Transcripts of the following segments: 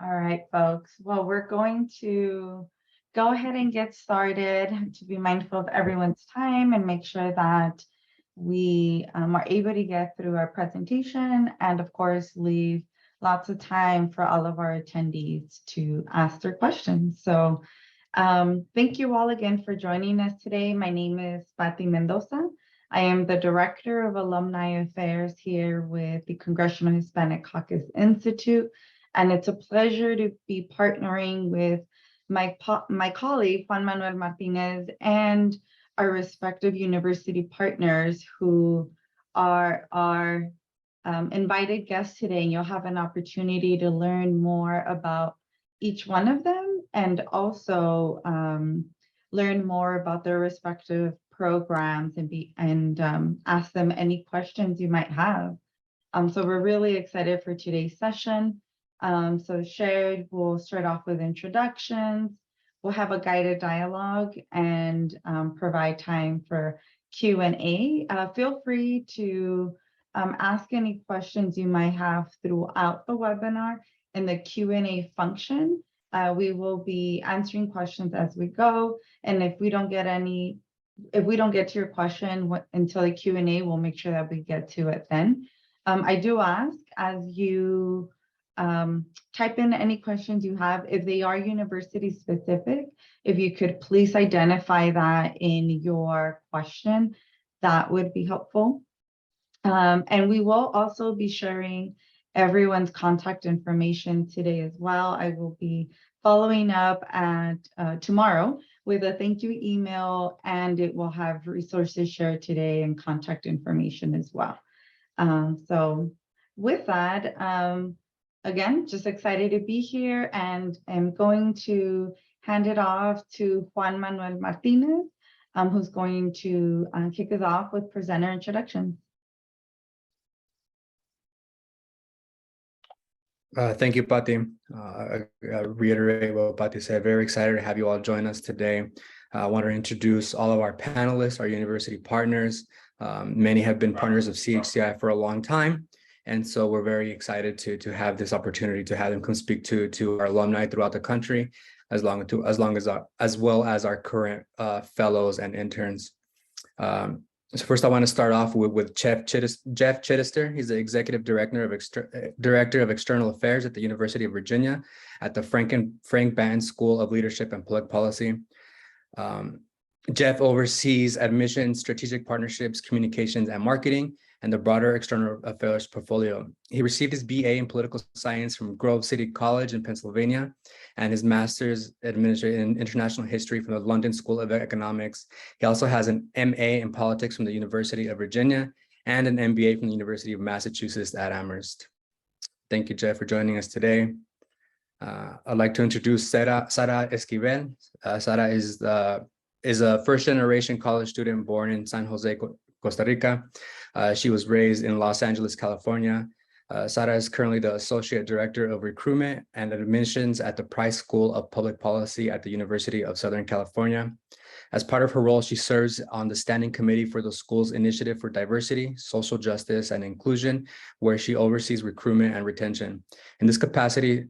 All right, folks. Well, we're going to go ahead and get started to be mindful of everyone's time and make sure that we are able to get through our presentation and, of course, leave lots of time for all of our attendees to ask their questions. So thank you all again for joining us today. My name is Patti Mendoza. I am the Director of Alumni Affairs here with the Congressional Hispanic Caucus Institute. And it's a pleasure to be partnering with my colleague, Juan Manuel Martinez, and our respective university partners who are our invited guests today. And you'll have an opportunity to learn more about each one of them and also learn more about their respective programs and ask them any questions you might have. So we're really excited for today's session. So Shared will start off with introductions. We'll have a guided dialogue and provide time for Q&A. Feel free to ask any questions you might have throughout the webinar in the Q&A function. We will be answering questions as we go. And if we don't get to your question until the Q&A, we'll make sure that we get to it then. I do ask, as you type in any questions you have, if they are university specific, if you could please identify that in your question, that would be helpful. And we will also be sharing everyone's contact information today as well. I will be following up at tomorrow with a thank you email, and it will have resources shared today and contact information as well. So with that, again, just excited to be here, and I'm going to hand it off to Juan Manuel Martinez, who's going to kick us off with presenter introductions. Thank you, Patti. I reiterate what Patti said. Very excited to have you all join us today. I want to introduce all of our panelists, our university partners. Many have been partners of CHCI for a long time. And so we're very excited to have this opportunity to have them come speak to our alumni throughout the country, as well as our current fellows and interns. So first, I want to start off with Jeff Chittister. He's the Executive Director of External Affairs at the University of Virginia at the Frank Banton School of Leadership and Public Policy. Jeff oversees admissions, strategic partnerships, communications, and marketing, and the broader external affairs portfolio. He received his BA in political science from Grove City College in Pennsylvania, and his master's in international history from the London School of Economics. He also has an MA in politics from the University of Virginia and an MBA from the University of Massachusetts at Amherst. Thank you, Jeff, for joining us today. I'd like to introduce Sara Esquivel. Sara is a first-generation college student born in San Jose, Costa Rica. She was raised in Los Angeles, California. Sara is currently the Associate Director of Recruitment and Admissions at the Price School of Public Policy at the University of Southern California. As part of her role, she serves on the Standing Committee for the school's Initiative for Diversity, Social Justice, and Inclusion, where she oversees recruitment and retention. In this capacity,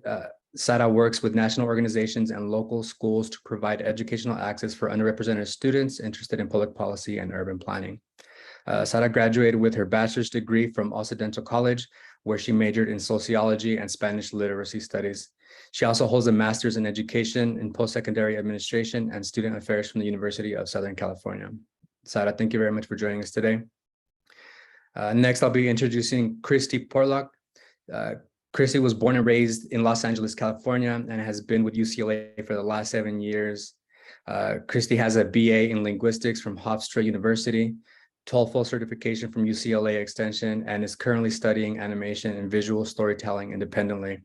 Sara works with national organizations and local schools to provide educational access for underrepresented students interested in public policy and urban planning. Sara graduated with her bachelor's degree from Occidental College, where she majored in sociology and Spanish literacy studies. She also holds a master's in education in post-secondary administration and student affairs from the University of Southern California. Sara, thank you very much for joining us today. Next, I'll be introducing Christie Portlock. Christie was born and raised in Los Angeles, California, and has been with UCLA for the last 7 years. Christie has a BA in linguistics from Hofstra University, TOEFL certification from UCLA Extension, and is currently studying animation and visual storytelling independently.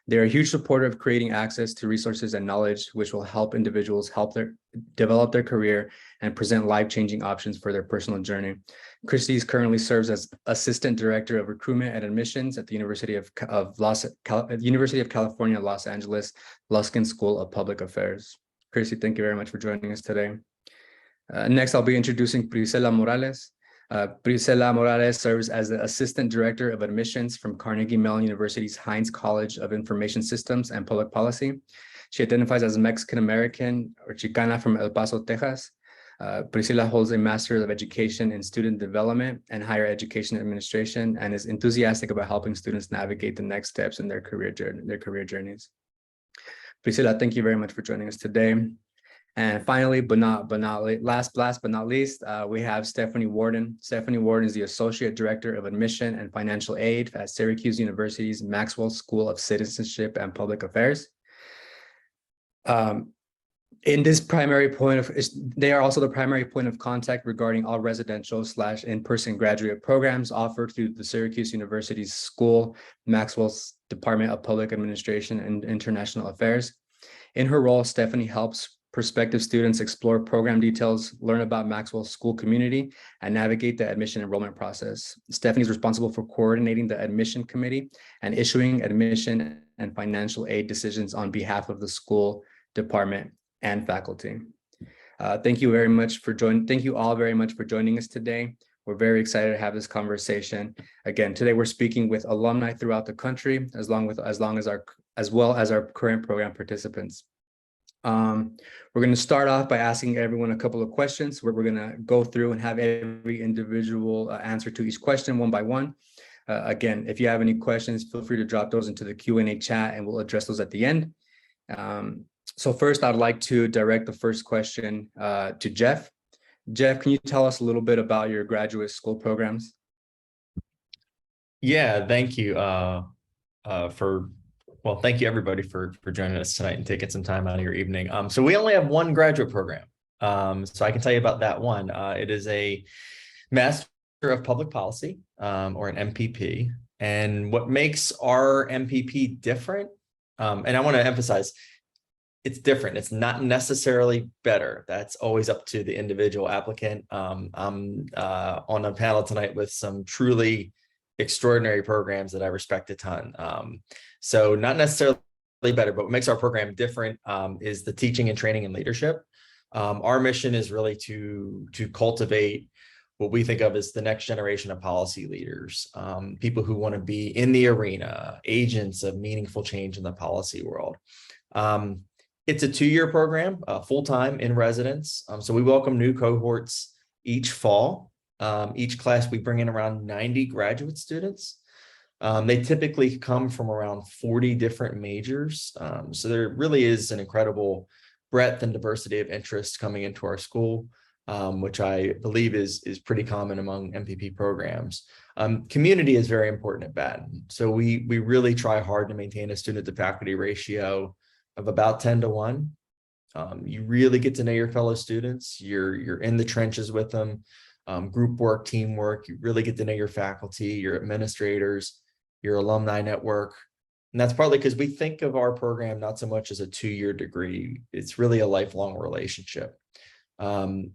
They're a huge supporter of creating access to resources and knowledge, which will help individuals develop their career and present life-changing options for their personal journey. Christie currently serves as Assistant Director of Recruitment and Admissions at the University of California, Los Angeles, Luskin School of Public Affairs. Christie, thank you very much for joining us today. Next, I'll be introducing Priscilla Morales. Priscilla Morales serves as the Assistant Director of Admissions from Carnegie Mellon University's Heinz College of Information Systems and Public Policy. She identifies as Mexican-American or Chicana from El Paso, Texas. Priscilla holds a Master of Education in Student Development and Higher Education Administration and is enthusiastic about helping students navigate the next steps in their career journeys. Priscilla, thank you very much for joining us today. And finally, last but not least, we have Stephanie Warden. Stephanie Warden is the Associate Director of Admission and Financial Aid at Syracuse University's Maxwell School of Citizenship and Public Affairs. In this primary point they are also the primary point of contact regarding all residential / in-person graduate programs offered through the Syracuse University's school, Maxwell's Department of Public Administration and International Affairs. In her role, Stephanie helps prospective students explore program details, learn about Maxwell's school community, and navigate the admission enrollment process. Stephanie is responsible for coordinating the admission committee and issuing admission and financial aid decisions on behalf of the school, department, and faculty. Thank you all very much for joining us today. We're very excited to have this conversation. Again, today we're speaking with alumni throughout the country, as well as our current program participants. We're going to start off by asking everyone a couple of questions where we're going to go through and have every individual answer to each question one by one. Again, if you have any questions, feel free to drop those into the Q&A chat and we'll address those at the end. So first, I'd like to direct the first question to Jeff. Jeff, can you tell us a little bit about your graduate school programs? Yeah, thank you thank you everybody for joining us tonight and taking some time out of your evening. So we only have one graduate program. So I can tell you about that one. It is a Master of Public Policy, or an MPP. And what makes our MPP different, and I want to emphasize, it's different. It's not necessarily better. That's always up to the individual applicant. I'm on a panel tonight with some truly extraordinary programs that I respect a ton. So not necessarily better, but what makes our program different is the teaching and training and leadership. Our mission is really to cultivate what we think of as the next generation of policy leaders, people who want to be in the arena, agents of meaningful change in the policy world. It's a 2-year program, full-time in residence. So we welcome new cohorts each fall. Each class, we bring in around 90 graduate students. They typically come from around 40 different majors. So there really is an incredible breadth and diversity of interest coming into our school, which I believe is pretty common among MPP programs. Community is very important at Batten. So we really try hard to maintain a student to faculty ratio of about 10 to 1. You really get to know your fellow students. You're in the trenches with them. Group work, teamwork, you really get to know your faculty, your administrators, your alumni network. And that's partly because we think of our program not so much as a 2-year degree. It's really a lifelong relationship. I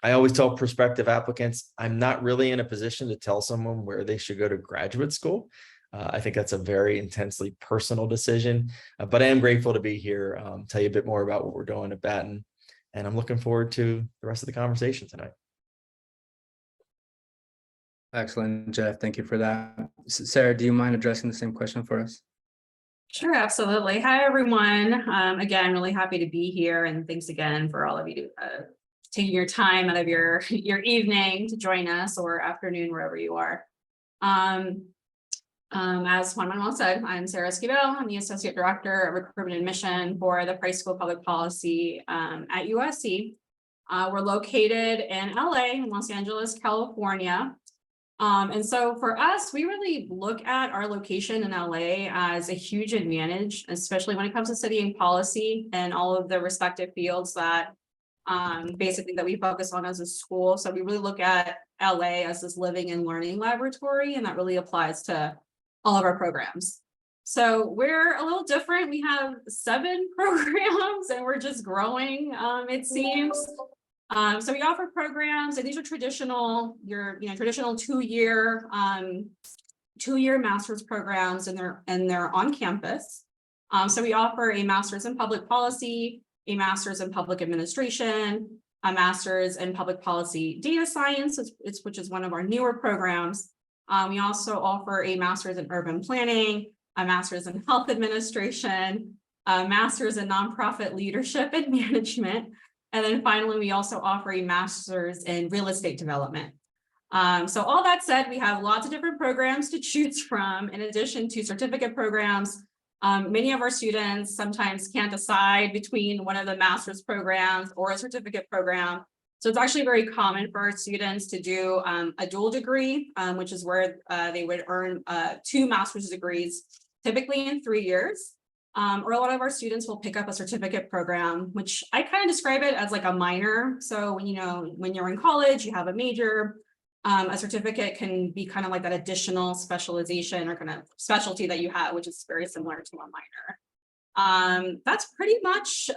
always tell prospective applicants, I'm not really in a position to tell someone where they should go to graduate school. I think that's a very intensely personal decision, but I am grateful to be here, tell you a bit more about what we're doing at Batten, and I'm looking forward to the rest of the conversation tonight. Excellent, Jeff. Thank you for that. Sarah, do you mind addressing the same question for us? Sure, absolutely. Hi, everyone. Again, really happy to be here, and thanks again for all of you taking your time out of your evening to join us, or afternoon, wherever you are. As Juan Manuel said, I'm Sarah Esquivel. I'm the Associate Director of Recruitment Admission for the Price School of Public Policy at USC. We're located in LA, in Los Angeles, California. And so for us, we really look at our location in LA as a huge advantage, especially when it comes to studying policy and all of the respective fields that basically that we focus on as a school. So we really look at LA as this living and learning laboratory, and that really applies to all of our programs. So we're a little different. We have 7 programs and we're just growing, it seems. So we offer programs, and these are traditional, traditional 2-year master's programs, and they're on campus. So we offer a master's in public policy, a master's in public administration, a master's in public policy data science, which is one of our newer programs. We also offer a master's in urban planning, a master's in health administration, a master's in nonprofit leadership and management. And then finally, we also offer a master's in real estate development. So all that said, we have lots of different programs to choose from, in addition to certificate programs. Many of our students sometimes can't decide between one of the master's programs or a certificate program. So it's actually very common for our students to do a dual degree, which is where they would earn 2 master's degrees, typically in 3 years. Or a lot of our students will pick up a certificate program, which I kind of describe it as like a minor. So when you're in college, you have a major. A certificate can be kind of like that additional specialization or kind of specialty that you have, which is very similar to a minor. That's pretty much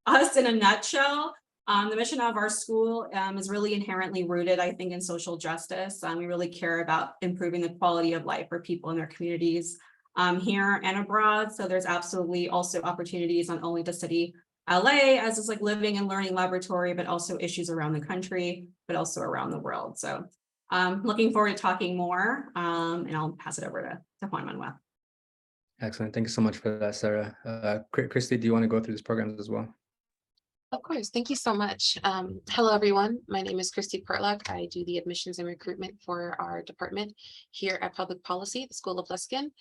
us in a nutshell. The mission of our school is really inherently rooted, I think, in social justice. We really care about improving the quality of life for people in their communities here and abroad. So there's absolutely also opportunities not only to study LA as this like living and learning laboratory, but also issues around the country, but also around the world. So looking forward to talking more, and I'll pass it over to Juan Manuel. Excellent. Thank you so much for that, Sarah. Christy, do you want to go through these programs as well? Of course. Thank you so much. Hello, everyone. My name is Christie Portlock. I do the admissions and recruitment for our department here at Public Policy, the School of Luskin.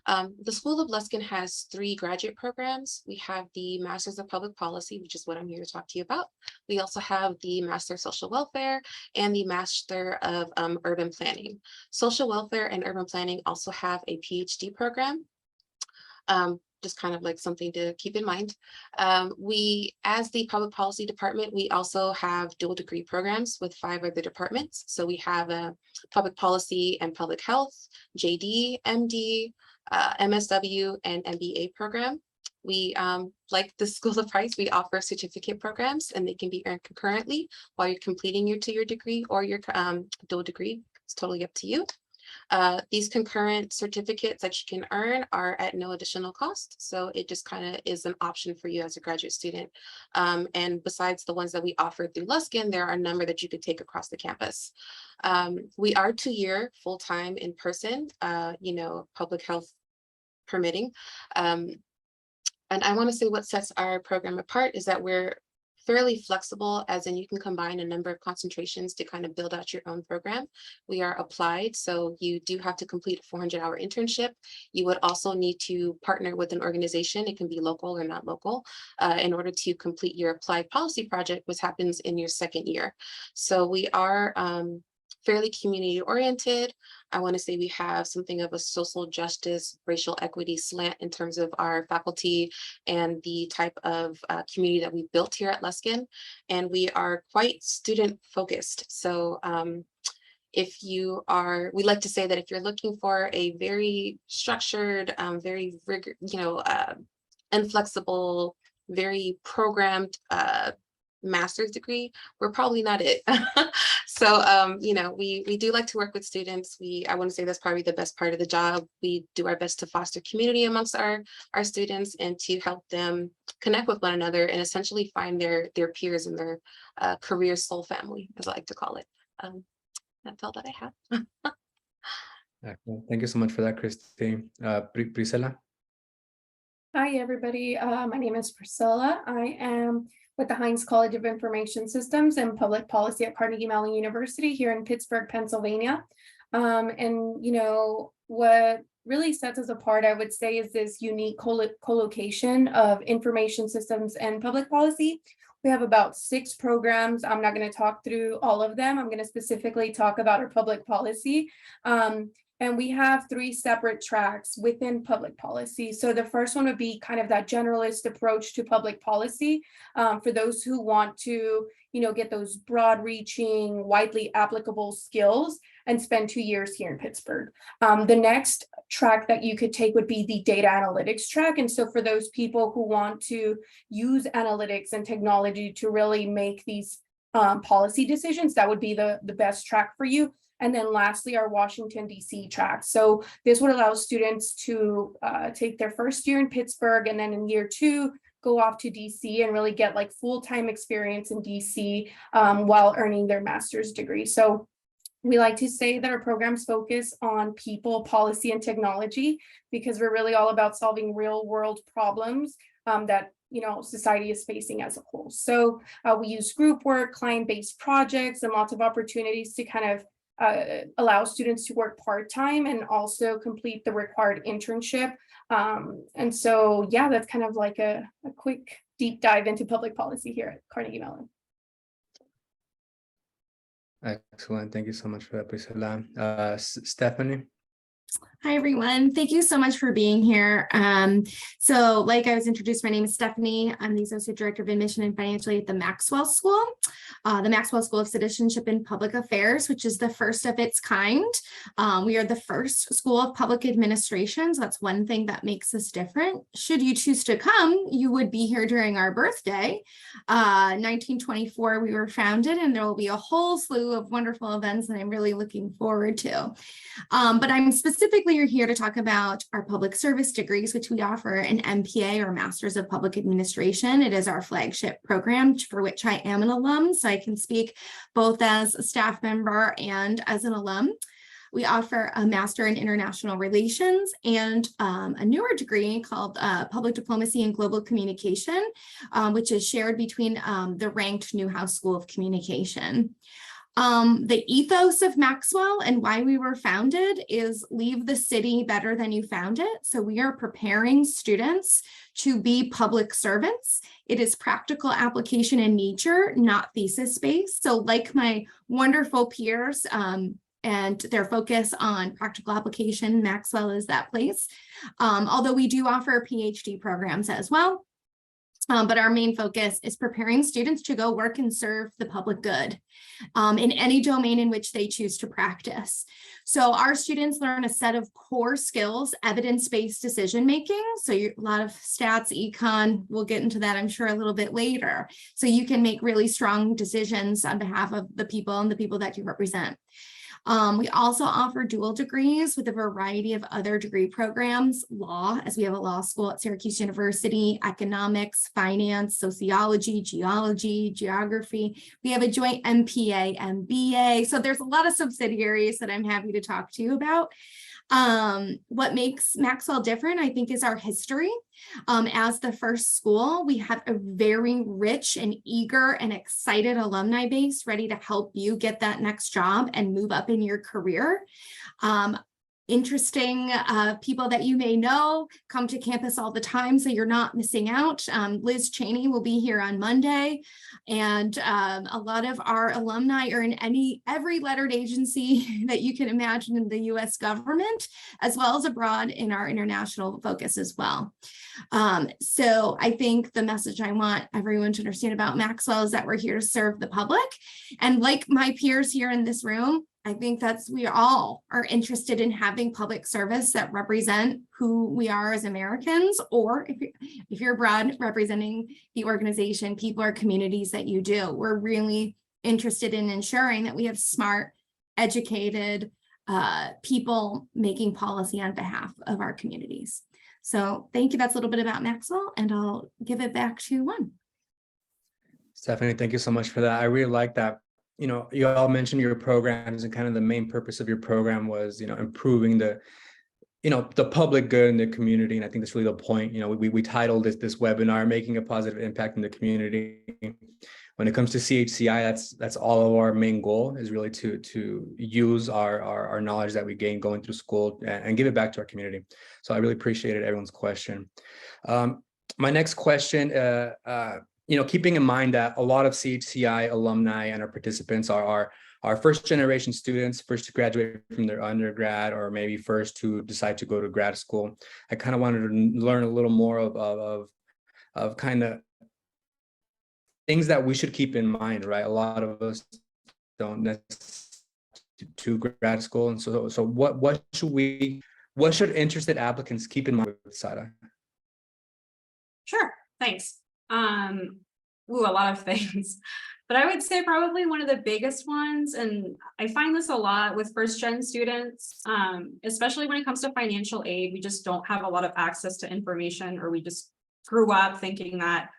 The School of Luskin has 3 graduate programs. We have the Masters of Public Policy, which is what I'm here to talk to you about. We also have the Master of Social Welfare and the Master of Urban Planning. Social Welfare and Urban Planning also have a PhD program. Just kind of like something to keep in mind. We, as the public policy department, we also have dual degree programs with 5 other departments. So we have a public policy and public health, JD, MD, MSW, and MBA program. We, like the School of Price, we offer certificate programs, and they can be earned concurrently while you're completing your 2-year degree or your dual degree. It's totally up to you. These concurrent certificates that you can earn are at no additional cost. So it just kind of is an option for you as a graduate student. And besides the ones that we offer through Luskin, there are a number that you could take across the campus. We are 2-year full-time in person, public health permitting. And I want to say what sets our program apart is that we're fairly flexible, as in you can combine a number of concentrations to kind of build out your own program. We are applied, so you do have to complete a 400-hour internship. You would also need to partner with an organization, it can be local or not local, in order to complete your applied policy project, which happens in your 2nd year. So we are fairly community oriented. I want to say we have something of a social justice, racial equity slant in terms of our faculty and the type of community that we built here at Luskin. And we are quite student focused. So if you are, we like to say that if you're looking for a very structured, very rigorous, inflexible, very programmed master's degree, we're probably not it. So, we do like to work with students. I want to say that's probably the best part of the job. We do our best to foster community amongst our students and to help them connect with one another and essentially find their peers and their career soul family, as I like to call it. That's all that I have. Excellent. Thank you so much for that, Christy. Priscilla? Hi, everybody. My name is Priscilla. I am with the Heinz College of Information Systems and Public Policy at Carnegie Mellon University here in Pittsburgh, Pennsylvania. What really sets us apart, I would say, is this unique co-location of information systems and public policy. We have about 6 programs. I'm not going to talk through all of them. I'm going to specifically talk about our public policy. And we have 3 separate tracks within public policy. So the first one would be kind of that generalist approach to public policy for those who want to, get those broad reaching, widely applicable skills and spend 2 years here in Pittsburgh. The next track that you could take would be the data analytics track. And so for those people who want to use analytics and technology to really make these policy decisions, that would be the best track for you. And then lastly, our Washington, D.C. track. So this would allow students to take their first year in Pittsburgh, and then in year 2, go off to DC and really get like full-time experience in DC while earning their master's degree. So we like to say that our programs focus on people, policy, and technology, because we're really all about solving real world problems that society is facing as a whole. So we use group work, client-based projects, and lots of opportunities to kind of allow students to work part-time and also complete the required internship. And so, yeah, that's kind of like a quick deep dive into public policy here at Carnegie Mellon. Excellent. Thank you so much for that, Priscilla. Stephanie? Hi, everyone. Thank you so much for being here. So like I was introduced, my name is Stephanie. I'm the Associate Director of Admission and Financial Aid at the Maxwell School, the Maxwell School of Citizenship and Public Affairs, which is the first of its kind. We are the first school of public administration, so that's one thing that makes us different. Should you choose to come, you would be here during our birthday. 1924, we were founded, and there will be a whole slew of wonderful events that I'm really looking forward to. But I'm specifically here to talk about our public service degrees, which we offer an MPA or Masters of Public Administration. It is our flagship program for which I am an alum, so I can speak both as a staff member and as an alum. We offer a Master in International Relations and a newer degree called Public Diplomacy and Global Communication, which is shared between the ranked Newhouse School of Communication. The ethos of Maxwell and why we were founded is leave the city better than you found it. So we are preparing students to be public servants. It is practical application in nature, not thesis based. So like my wonderful peers and their focus on practical application, Maxwell is that place. Although we do offer PhD programs as well. But our main focus is preparing students to go work and serve the public good in any domain in which they choose to practice. So our students learn a set of core skills, evidence-based decision-making. So a lot of stats, econ, we'll get into that, I'm sure, a little bit later. So you can make really strong decisions on behalf of the people and the people that you represent. We also offer dual degrees with a variety of other degree programs, law, as we have a law school at Syracuse University, economics, finance, sociology, geology, geography. We have a joint MPA, MBA. So there's a lot of subsidiaries that I'm happy to talk to you about. What makes Maxwell different, I think, is our history. As the first school, we have a very rich and eager and excited alumni base ready to help you get that next job and move up in your career. Interesting people that you may know come to campus all the time, so you're not missing out. Liz Cheney will be here on Monday, and a lot of our alumni are in every lettered agency that you can imagine in the U.S. government, as well as abroad in our international focus as well. So I think the message I want everyone to understand about Maxwell is that we're here to serve the public, and like my peers here in this room, I think we all are interested in having public service that represent who we are as Americans, or if you're abroad, representing the organization, people, or communities that you do. We're really interested in ensuring that we have smart, educated people making policy on behalf of our communities. So thank you. That's a little bit about Maxwell, and I'll give it back to Juan. Stephanie, thank you so much for that. I really like that. You all mentioned your programs, and kind of the main purpose of your program was, improving the public good in the community. And I think that's really the point. We titled this webinar, Making a Positive Impact in the Community. When it comes to CHCI, that's all of our main goal, is really to use our knowledge that we gain going through school and give it back to our community. So I really appreciated everyone's question. My next question, keeping in mind that a lot of CHCI alumni and our participants are first generation students, first to graduate from their undergrad, or maybe first to decide to go to grad school. I kind of wanted to learn a little more of kind of things that we should keep in mind, right? A lot of us don't necessarily to grad school. And so what should interested applicants keep in mind with SADA? Sure, thanks. A lot of things, but I would say probably one of the biggest ones, and I find this a lot with first gen students, especially when it comes to financial aid, we just don't have a lot of access to information, or we just grew up thinking that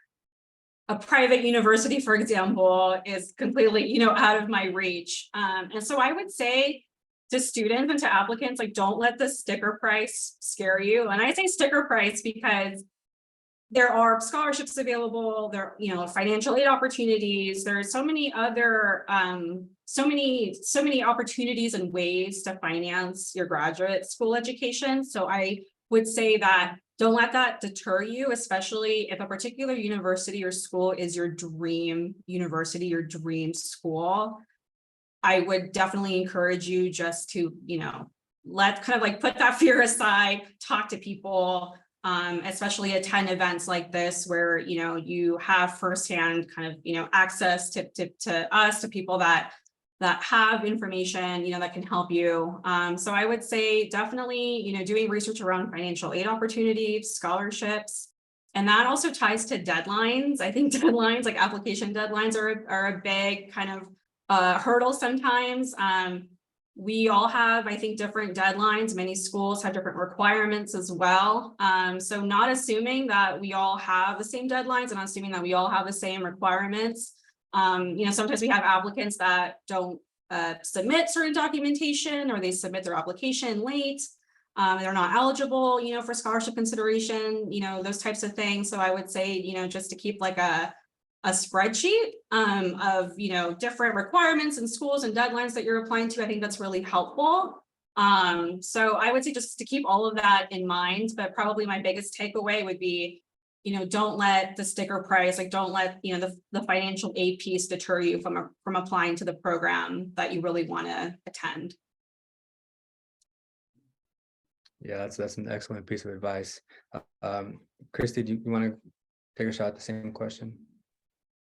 a private university, for example, is completely, out of my reach. And so I would say to students and to applicants, like, don't let the sticker price scare you. And I say sticker price because there are scholarships available, there, financial aid opportunities. There are so many other, so many opportunities and ways to finance your graduate school education. So I would say that don't let that deter you, especially if a particular university or school is your dream university, your dream school. I would definitely encourage you just to, let kind of like put that fear aside, talk to people, especially attend events like this where, you have firsthand kind of, access to us, to people that have information, that can help you. So I would say definitely, doing research around financial aid opportunities, scholarships, and that also ties to deadlines. I think deadlines, like application deadlines, are a big kind of hurdle sometimes. We all have, I think, different deadlines. Many schools have different requirements as well. So not assuming that we all have the same deadlines and not assuming that we all have the same requirements. Sometimes we have applicants that don't submit certain documentation, or they submit their application late. They're not eligible, for scholarship consideration, those types of things. So I would say, just to keep like a spreadsheet of, different requirements and schools and deadlines that you're applying to. I think that's really helpful. So I would say just to keep all of that in mind, but probably my biggest takeaway would be, don't let the sticker price, like don't let, the financial aid piece deter you from applying to the program that you really want to attend. Yeah, that's an excellent piece of advice. Christie, do you want to take a shot at the same question?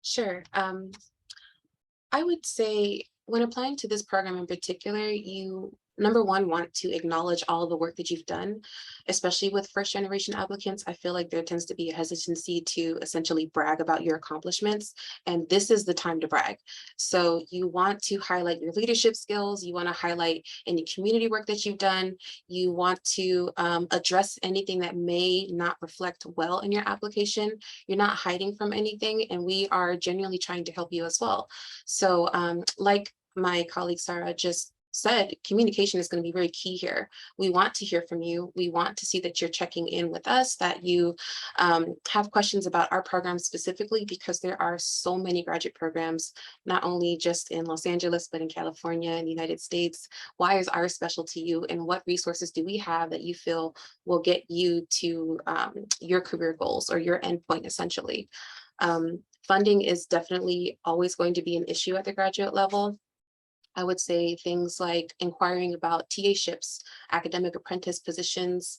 Sure. I would say when applying to this program in particular, you, number one, want to acknowledge all the work that you've done, especially with first generation applicants. I feel like there tends to be a hesitancy to essentially brag about your accomplishments, and this is the time to brag. So you want to highlight your leadership skills. You want to highlight any community work that you've done. You want to address anything that may not reflect well in your application. You're not hiding from anything, and we are genuinely trying to help you as well. So like my colleague Sarah just said, communication is going to be very key here. We want to hear from you. We want to see that you're checking in with us, that you have questions about our program specifically, because there are so many graduate programs, not only just in Los Angeles, but in California and the United States. Why is ours special to you? And what resources do we have that you feel will get you to your career goals or your endpoint, essentially? Funding is definitely always going to be an issue at the graduate level. I would say things like inquiring about TA-ships, academic apprentice positions,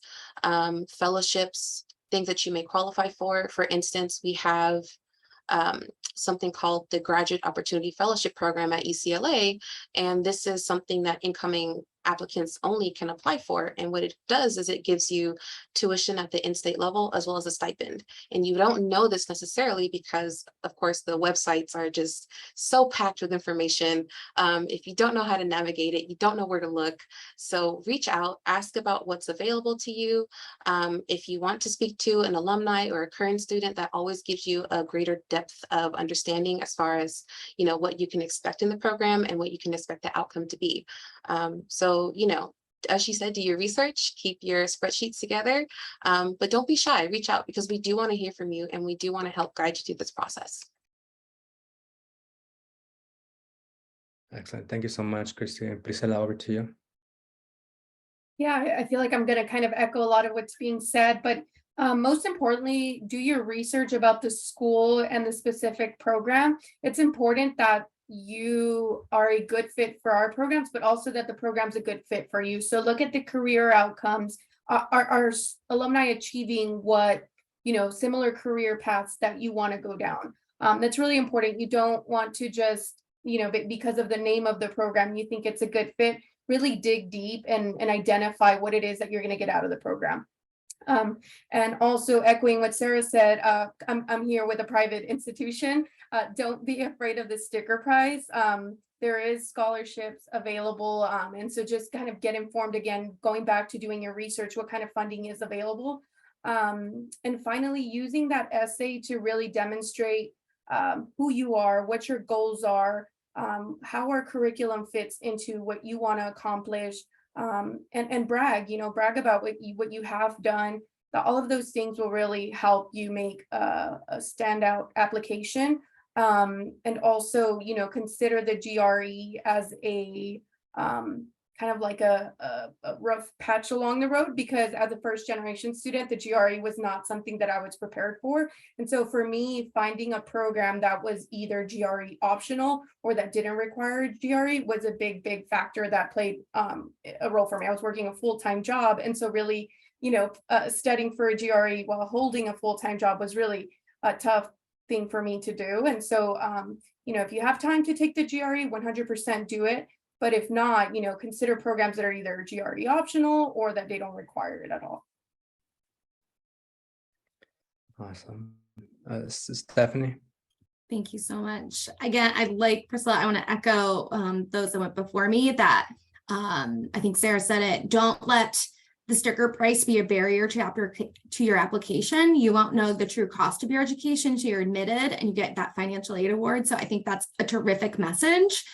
fellowships, things that you may qualify for. For instance, we have something called the Graduate Opportunity Fellowship Program at UCLA, and this is something that incoming applicants only can apply for. And what it does is it gives you tuition at the in-state level as well as a stipend. And you don't know this necessarily because, of course, the websites are just so packed with information. If you don't know how to navigate it, you don't know where to look. So reach out, ask about what's available to you. If you want to speak to an alumni or a current student, that always gives you a greater depth of understanding as far as, what you can expect in the program and what you can expect the outcome to be. So, as she said, do your research, keep your spreadsheets together, but don't be shy, reach out, because we do want to hear from you and we do want to help guide you through this process. Excellent. Thank you so much, Christie. And Priscilla, over to you. Yeah, I feel like I'm going to kind of echo a lot of what's being said, but most importantly, do your research about the school and the specific program. It's important that you are a good fit for our programs, but also that the program's a good fit for you. So look at the career outcomes. Are alumni achieving what, similar career paths that you want to go down? That's really important. You don't want to just, because of the name of the program, you think it's a good fit. Really dig deep and identify what it is that you're going to get out of the program. And also echoing what Sarah said, I'm here with a private institution. Don't be afraid of the sticker prize. There is scholarships available. And so just kind of get informed, again, going back to doing your research, what kind of funding is available. And finally, using that essay to really demonstrate who you are, what your goals are, how our curriculum fits into what you want to accomplish, and brag, brag about what you have done. All of those things will really help you make a standout application. And also, consider the GRE as a kind of like a rough patch along the road, because as a first generation student, the GRE was not something that I was prepared for. And so for me, finding a program that was either GRE optional or that didn't require GRE was a big factor that played a role for me. I was working a full-time job. And so really, studying for a GRE while holding a full-time job was really a tough thing for me to do. And so, if you have time to take the GRE, 100% do it. But if not, consider programs that are either GRE optional or that they don't require it at all. Awesome. Stephanie? Thank you so much. Again, Priscilla, I want to echo those that went before me that I think Sarah said it. Don't let the sticker price be a barrier to your application. You won't know the true cost of your education until you're admitted and you get that financial aid award. So I think that's a terrific message.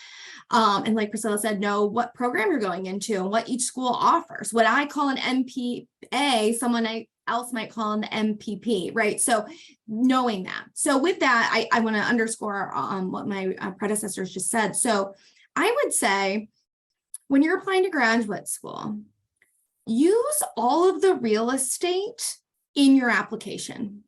And like Priscilla said, know what program you're going into and what each school offers. What I call an MPA, someone else might call an MPP, right? So knowing that. So with that, I want to underscore what my predecessors just said. So I would say when you're applying to graduate school, use all of the real estate in your application.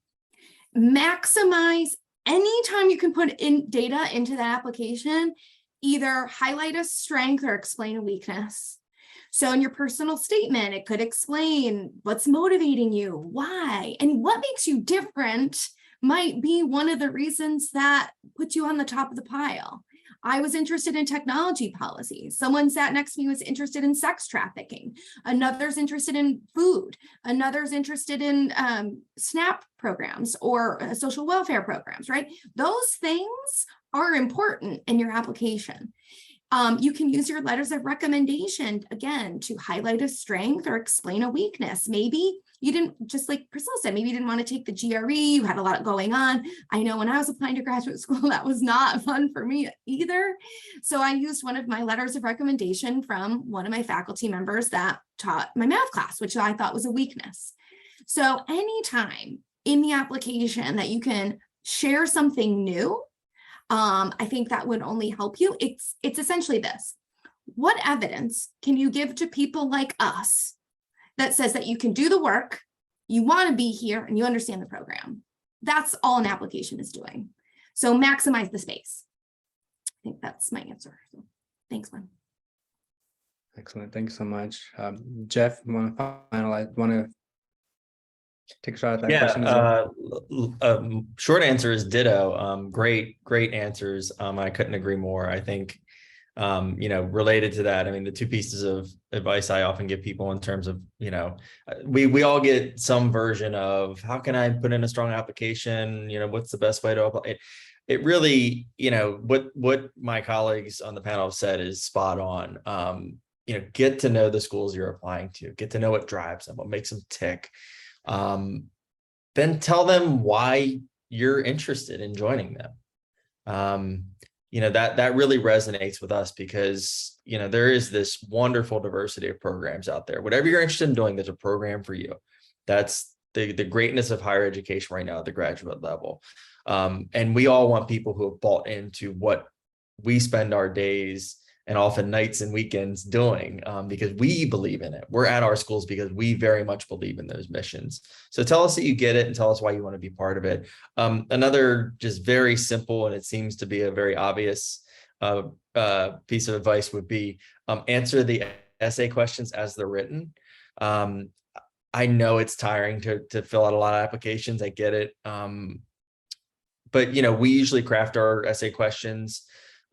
Maximize anytime you can put in data into that application, either highlight a strength or explain a weakness. So in your personal statement, it could explain what's motivating you, why, and what makes you different might be one of the reasons that puts you on the top of the pile. I was interested in technology policy. Someone sat next to me was interested in sex trafficking. Another's interested in food. Another's interested in SNAP programs or social welfare programs, right? Those things are important in your application. You can use your letters of recommendation, again, to highlight a strength or explain a weakness. Maybe you didn't, just like Priscilla said, maybe you didn't want to take the GRE, you had a lot going on. I know when I was applying to graduate school, that was not fun for me either. So I used one of my letters of recommendation from one of my faculty members that taught my math class, which I thought was a weakness. So anytime in the application that you can share something new, I think that would only help you. It's essentially this. What evidence can you give to people like us that says that you can do the work, you want to be here, and you understand the program? That's all an application is doing. So maximize the space. I think that's my answer. So, thanks, Gwen. Excellent. Thank you so much. Jeff, want to finalize? Want to take a shot at that question as well? Short answer is ditto. Great answers. I couldn't agree more. I think, related to that, I mean, the two pieces of advice I often give people in terms of, we all get some version of how can I put in a strong application? What's the best way to apply it? It really, what my colleagues on the panel have said is spot on. Get to know the schools you're applying to, get to know what drives them, what makes them tick. Then tell them why you're interested in joining them. That really resonates with us because, there is this wonderful diversity of programs out there. Whatever you're interested in doing, there's a program for you. That's the greatness of higher education right now at the graduate level. And we all want people who have bought into what we spend our days and often nights and weekends doing, because we believe in it. We're at our schools because we very much believe in those missions. So tell us that you get it and tell us why you want to be part of it. Another just very simple, and it seems to be a very obvious piece of advice would be answer the essay questions as they're written. I know it's tiring to fill out a lot of applications. I get it. But we usually craft our essay questions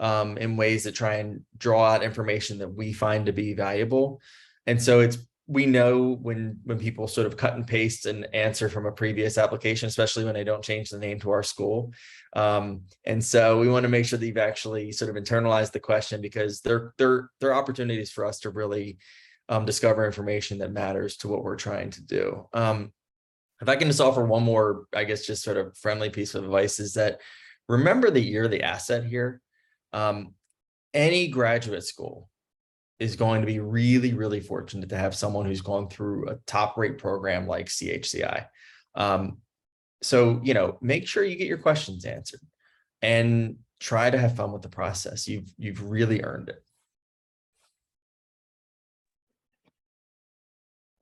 in ways that try and draw out information that we find to be valuable. And so we know when people sort of cut and paste an answer from a previous application, especially when they don't change the name to our school. And so we want to make sure that you've actually sort of internalized the question, because they're opportunities for us to really discover information that matters to what we're trying to do. If I can just offer one more, I guess, just sort of friendly piece of advice is that remember that you're the asset here. Any graduate school is going to be really, really fortunate to have someone who's going through a top rate program like CHCI. So, make sure you get your questions answered and try to have fun with the process. You've really earned it.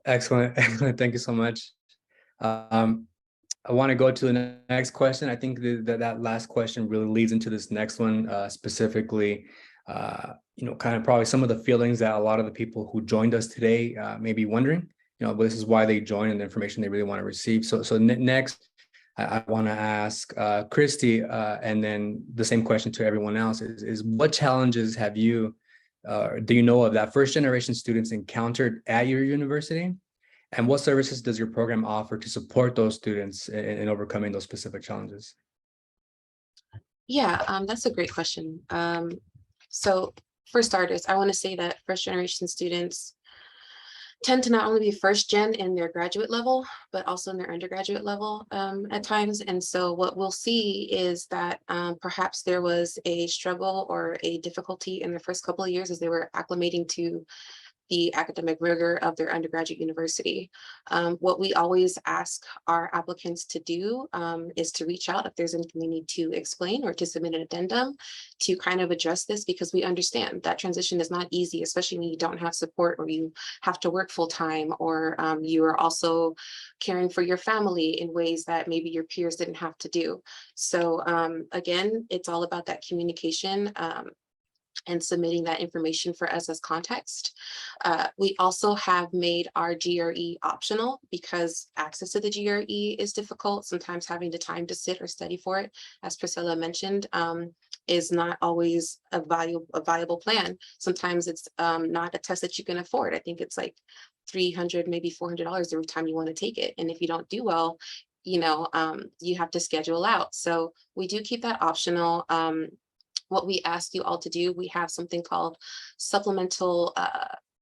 Excellent. Excellent. Thank you so much. I want to go to the next question. I think that last question really leads into this next one, specifically, kind of probably some of the feelings that a lot of the people who joined us today may be wondering, but this is why they joined and the information they really want to receive. So next, I want to ask Christie, and then the same question to everyone else is what challenges have you, do you know of that first generation students encountered at your university? And what services does your program offer to support those students in overcoming those specific challenges? Yeah, that's a great question. So for starters, I want to say that first generation students tend to not only be first gen in their graduate level, but also in their undergraduate level at times. And so what we'll see is that perhaps there was a struggle or a difficulty in the first couple of years as they were acclimating to the academic rigor of their undergraduate university. What we always ask our applicants to do is to reach out if there's anything they need to explain or to submit an addendum to kind of address this, because we understand that transition is not easy, especially when you don't have support or you have to work full time, or you are also caring for your family in ways that maybe your peers didn't have to do. So again, it's all about that communication and submitting that information for us as context. We also have made our GRE optional because access to the GRE is difficult. Sometimes having the time to sit or study for it, as Priscilla mentioned, is not always a viable plan. Sometimes it's not a test that you can afford. I think it's like $300, maybe $400 every time you want to take it. And if you don't do well, you have to schedule out. So we do keep that optional. What we ask you all to do, we have something called supplemental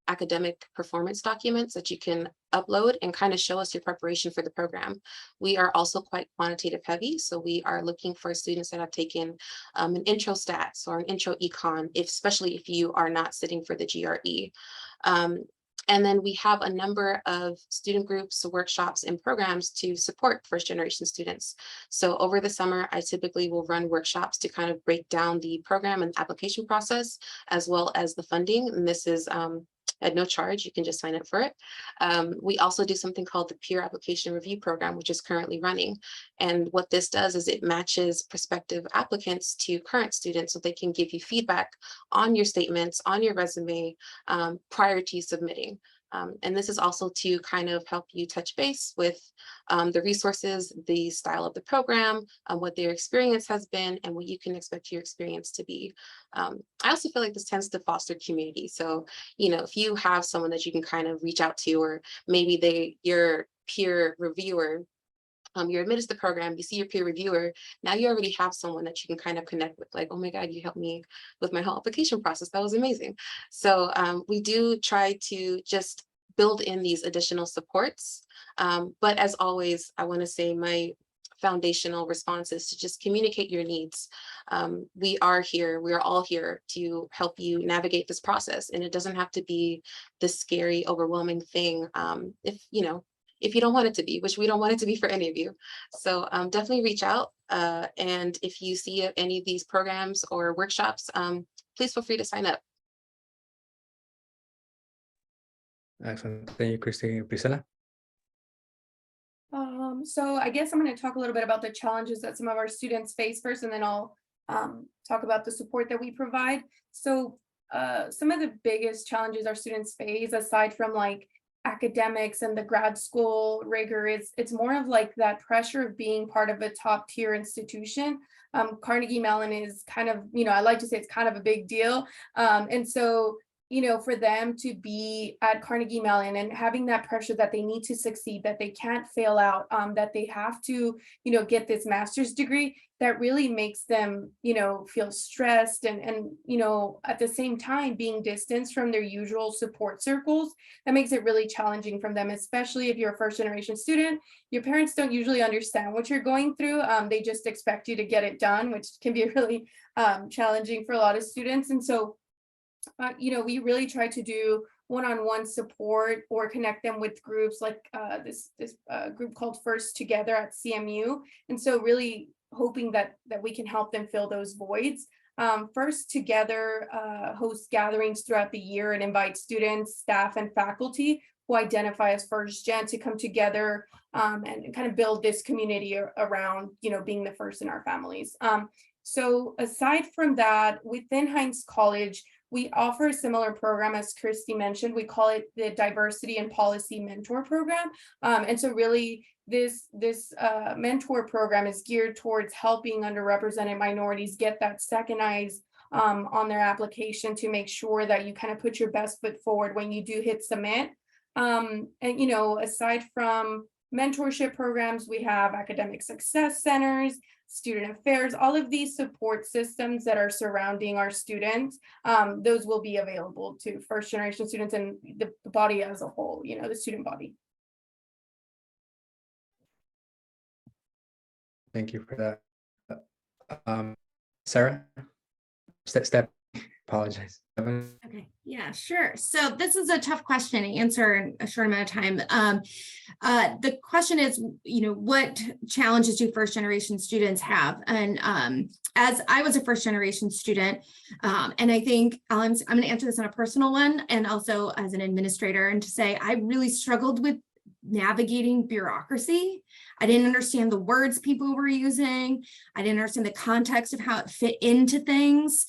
academic performance documents that you can upload and kind of show us your preparation for the program. We are also quite quantitative heavy, so we are looking for students that have taken an intro stats or an intro econ, especially if you are not sitting for the GRE. And then we have a number of student groups, workshops, and programs to support first generation students. So over the summer, I typically will run workshops to kind of break down the program and application process, as well as the funding. And this is at no charge, you can just sign up for it. We also do something called the peer application review program, which is currently running. And what this does is it matches prospective applicants to current students so they can give you feedback on your statements, on your resume prior to you submitting. And this is also to kind of help you touch base with the resources, the style of the program, what their experience has been, and what you can expect your experience to be. I also feel like this tends to foster community. So, if you have someone that you can kind of reach out to, or maybe your peer reviewer, you're admitted to the program, you see your peer reviewer, now you already have someone that you can kind of connect with, like, oh my God, you helped me with my whole application process. That was amazing. So we do try to just build in these additional supports. But as always, I want to say my foundational response is to just communicate your needs. We are all here to help you navigate this process. And it doesn't have to be this scary, overwhelming thing. If you don't want it to be, which we don't want it to be for any of you. So definitely reach out. And if you see any of these programs or workshops, please feel free to sign up. Excellent. Thank you, Christie. Priscilla? So I guess I'm going to talk a little bit about the challenges that some of our students face first, and then I'll talk about the support that we provide. So some of the biggest challenges our students face, aside from like academics and the grad school rigor, it's more of like that pressure of being part of a top tier institution. Carnegie Mellon is kind of, I like to say it's kind of a big deal. And so for them to be at Carnegie Mellon and having that pressure that they need to succeed, that they can't fail out, that they have to, get this master's degree, that really makes them, feel stressed and, at the same time being distanced from their usual support circles. That makes it really challenging for them, especially if you're a first generation student. Your parents don't usually understand what you're going through. They just expect you to get it done, which can be really challenging for a lot of students. And so we really try to do one-on-one support or connect them with groups like this group called First Together at CMU. And so really hoping that we can help them fill those voids. First Together hosts gatherings throughout the year and invites students, staff, and faculty who identify as first gen to come together and kind of build this community around, being the first in our families. So aside from that, within Heinz College, we offer a similar program as Christie mentioned. We call it the Diversity and Policy Mentor Program. And so really this mentor program is geared towards helping underrepresented minorities get that second eyes on their application to make sure that you kind of put your best foot forward when you do hit submit. And, aside from mentorship programs, we have academic success centers, student affairs, all of these support systems that are surrounding our students. Those will be available to first generation students and the body as a whole, the student body. Thank you for that. Sarah? Step, apologize. Okay, yeah, sure. So this is a tough question to answer in a short amount of time. The question is, what challenges do first generation students have? And as I was a first generation student, and I think I'm going to answer this on a personal one and also as an administrator, and to say I really struggled with navigating bureaucracy. I didn't understand the words people were using. I didn't understand the context of how it fit into things.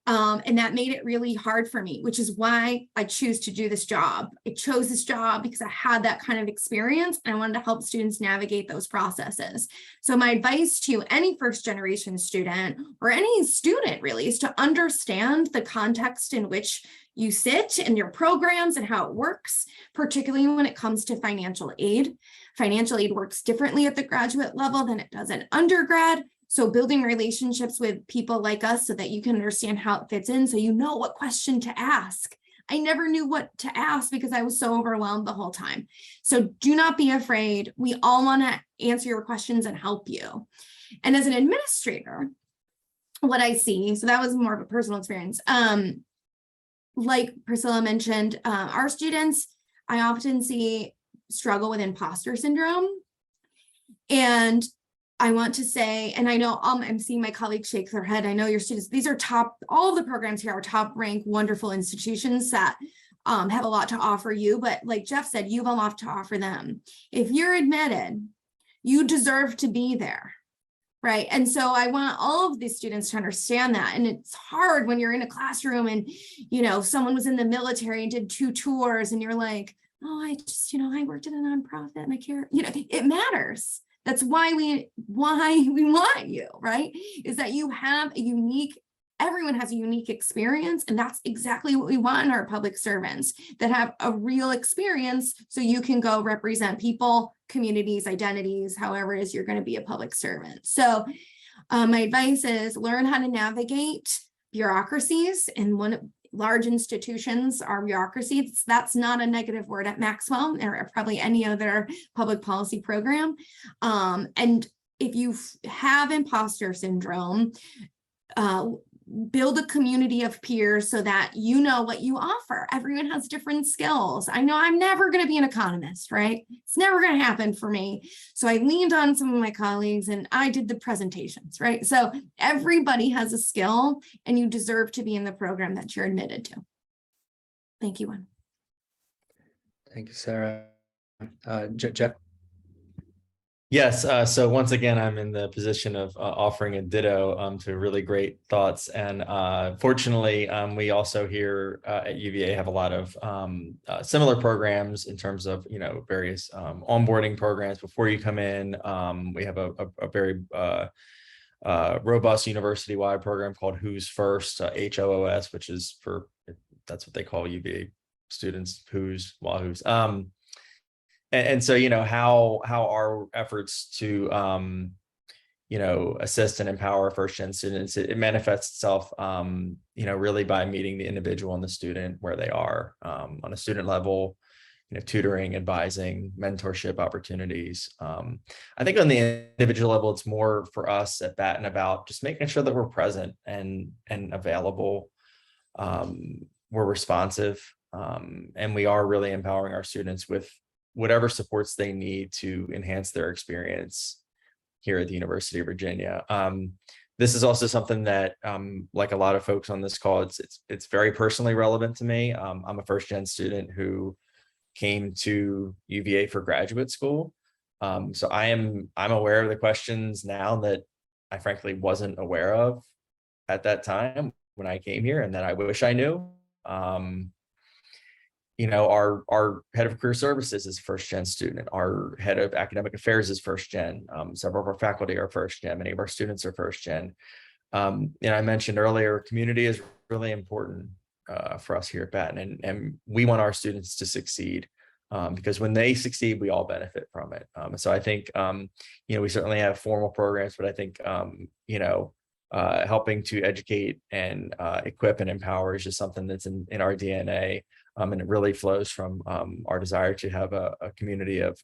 And that made it really hard for me, which is why I choose to do this job. I chose this job because I had that kind of experience and I wanted to help students navigate those processes. So my advice to any first generation student or any student really is to understand the context in which you sit in your programs and how it works, particularly when it comes to financial aid. Financial aid works differently at the graduate level than it does in undergrad. So building relationships with people like us so that you can understand how it fits in, so you know what question to ask. I never knew what to ask because I was so overwhelmed the whole time. So do not be afraid. We all want to answer your questions and help you. And as an administrator, what I see, so that was more of a personal experience. Like Priscilla mentioned, our students, I often see struggle with imposter syndrome. And I want to say, and I know I'm seeing my colleagues shake their head. I know your students, these are top, all of the programs here are top ranked, wonderful institutions that have a lot to offer you. But like Jeff said, you have a lot to offer them. If you're admitted, you deserve to be there. Right. And so I want all of these students to understand that. And it's hard when you're in a classroom and, someone was in the military and did 2 tours and you're like, oh, I just, I worked at a nonprofit and I care, it matters. That's why we want you, right? Is that you have a unique, everyone has a unique experience. And that's exactly what we want in our public servants, that have a real experience so you can go represent people, communities, identities, however it is you're going to be a public servant. So my advice is learn how to navigate bureaucracies, and large institutions are bureaucracies. That's not a negative word at Maxwell or probably any other public policy program. And if you have imposter syndrome, build a community of peers so that you know what you offer. Everyone has different skills. I know I'm never going to be an economist, right? It's never going to happen for me. So I leaned on some of my colleagues and I did the presentations, right? So everybody has a skill and you deserve to be in the program that you're admitted to. Thank you, Juan. Thank you, Sarah. Jeff? Yes, so once again, I'm in the position of offering a ditto to really great thoughts. And fortunately, we also here at UVA have a lot of similar programs in terms of, various onboarding programs before you come in. We have a very robust university-wide program called Who's First, HOOS, which is for That's what they call UVA students, who's wahoos. And so, you know, how our efforts to you know, assist and empower first gen students, it manifests itself, you know, really by meeting the individual and the student where they are, on a student level, you know, tutoring, advising, mentorship opportunities. I think on the individual level, it's more for us at Batten about just making sure that we're present and available. We're responsive, and we are really empowering our students with whatever supports they need to enhance their experience here at the University of Virginia. This is also something that, like a lot of folks on this call, it's very personally relevant to me. I'm a first gen student who came to UVA for graduate school. So I'm aware of the questions now that I frankly wasn't aware of at that time when I came here, and that I wish I knew. You know, our head of career services is first gen student. Our head of academic affairs is first gen. Several of our faculty are first gen. Many of our students are first gen. And I mentioned earlier, community is really important for us here at Batten, and we want our students to succeed, because when they succeed, we all benefit from it. So I think, you know, we certainly have formal programs, but I think, you know, helping to educate and equip and empower is just something that's in our DNA. And it really flows from our desire to have a community of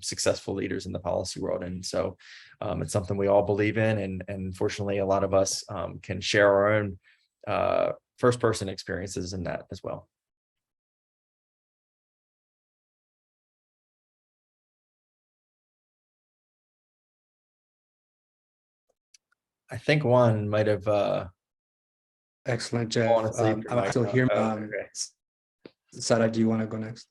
successful leaders in the policy world. And so it's something we all believe in. And fortunately, a lot of us can share our own first person experiences in that as well. I think one might have Excellent, Jeff. fallen asleep. I'm still here. Okay. Sarah, do you want to go next?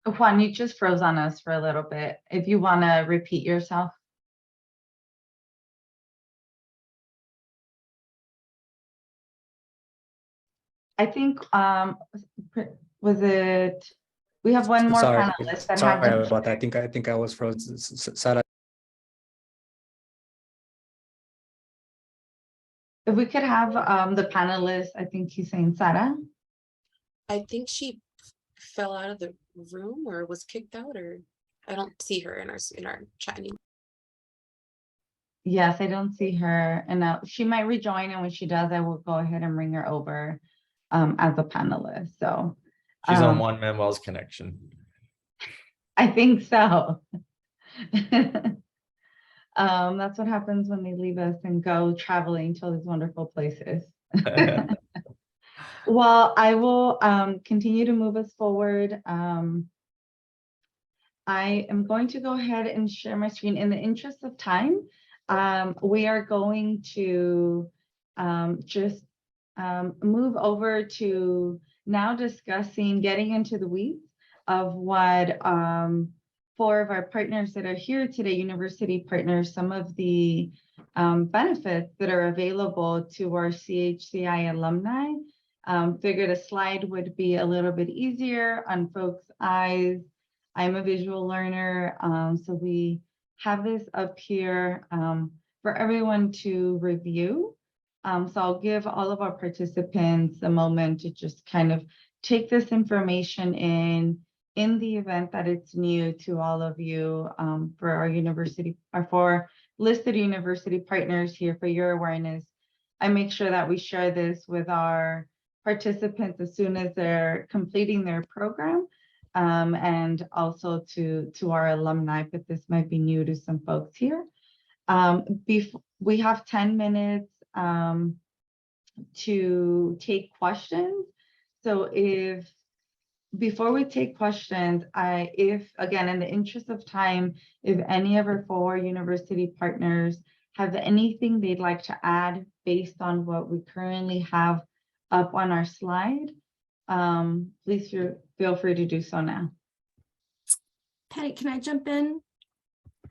Juan, you just froze on us for a little bit. If you want to repeat yourself. I think, was it, we have one more Sorry, panelist that sorry hasn't. about that. I think I was frozen. Sarah. If we could have the panelist, I think he's saying Sarah. I think she fell out of the room or was kicked out, or I don't see her in our chat anymore. Yes, I don't see her, and she might rejoin, and when she does, I will go ahead and bring her over as a panelist. So She's on Juan Manuel's connection. I think so. That's what happens when they leave us and go traveling to all these wonderful places. Well, I will continue to move us forward. I am going to go ahead and share my screen. In the interest of time, we are going to just move over to now discussing, getting into the weeds of what 4 of our partners that are here today, university partners, some of the benefits that are available to our CHCI alumni. Figured a slide would be a little bit easier on folks' eyes. I'm a visual learner, so we have this up here for everyone to review. So I'll give all of our participants a moment to just kind of take this information in the event that it's new to all of you, for our university, or for listed university partners here. For your awareness, I make sure that we share this with our participants as soon as they're completing their program, and also to our alumni, but this might be new to some folks here. We have 10 minutes to take questions. So before we take questions, if again, in the interest of time, if any of our 4 university partners have anything they'd like to add based on what we currently have up on our slide, please feel free to do so now. Patty, can I jump in?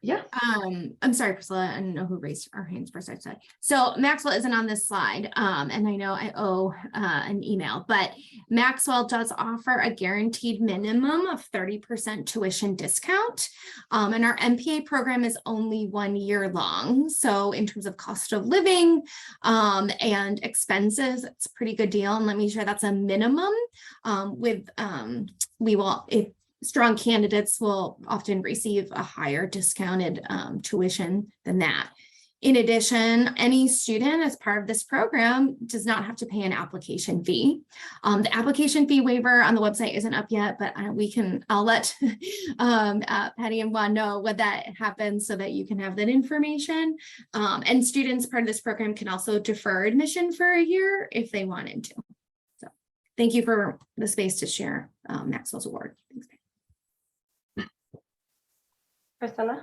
Yeah. I'm sorry, Priscilla, I don't know who raised our hands first. I said. So Maxwell isn't on this slide. And I know I owe an email, but Maxwell does offer a guaranteed minimum of 30% tuition discount. And our MPA program is only 1 year long. So in terms of cost of living and expenses, it's a pretty good deal. And let me share that's a minimum we will, if strong candidates will often receive a higher discounted tuition than that. In addition, any student as part of this program does not have to pay an application fee. The application fee waiver on the website isn't up yet, but I'll let Patty and Juan know when that happens so that you can have that information. And students part of this program can also defer admission for a year if they wanted to. So thank you for the space to share Maxwell's award. Thanks. Priscilla?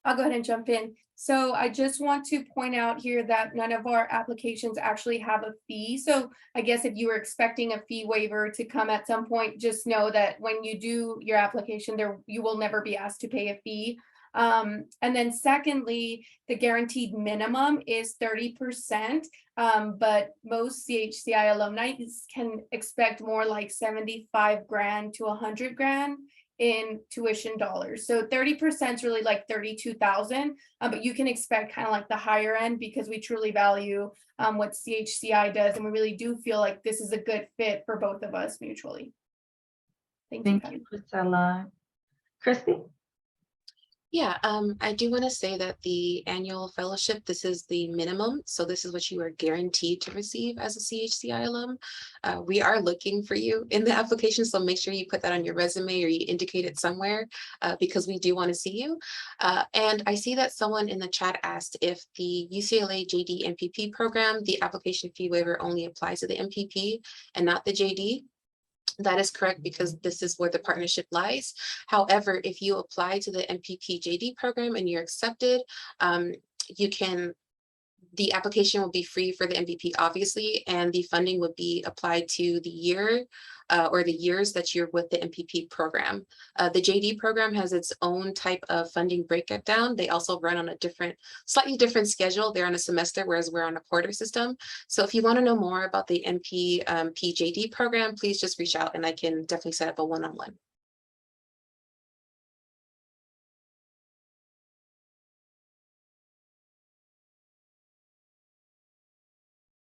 I'll go ahead and jump in. So I just want to point out here that none of our applications actually have a fee. So I guess if you were expecting a fee waiver to come at some point, just know that when you do your application there, you will never be asked to pay a fee. And then secondly, the guaranteed minimum is 30%, but most CHCI alumni can expect more like 75 grand to 100 grand in tuition dollars. So 30% is really like 32,000, but you can expect kind of like the higher end because we truly value what CHCI does. And we really do feel like this is a good fit for both of us mutually. Thank you, Priscilla. Christie? Yeah, I do want to say that the annual fellowship, this is the minimum. So this is what you are guaranteed to receive as a CHCI alum. We are looking for you in the application, so make sure you put that on your resume or you indicate it somewhere because we do want to see you. And I see that someone in the chat asked if the UCLA JD MPP program, the application fee waiver only applies to the MPP and not the JD. That is correct because this is where the partnership lies. However, if you apply to the MPP JD program and you're accepted, the application will be free for the MPP, obviously, and the funding would be applied to the year or the years that you're with the MPP program. The JD program has its own type of funding breakdown. They also run on a slightly different schedule. They're on a semester, whereas we're on a quarter system. So if you want to know more about the MPP JD program, please just reach out and I can definitely set up a one-on-one.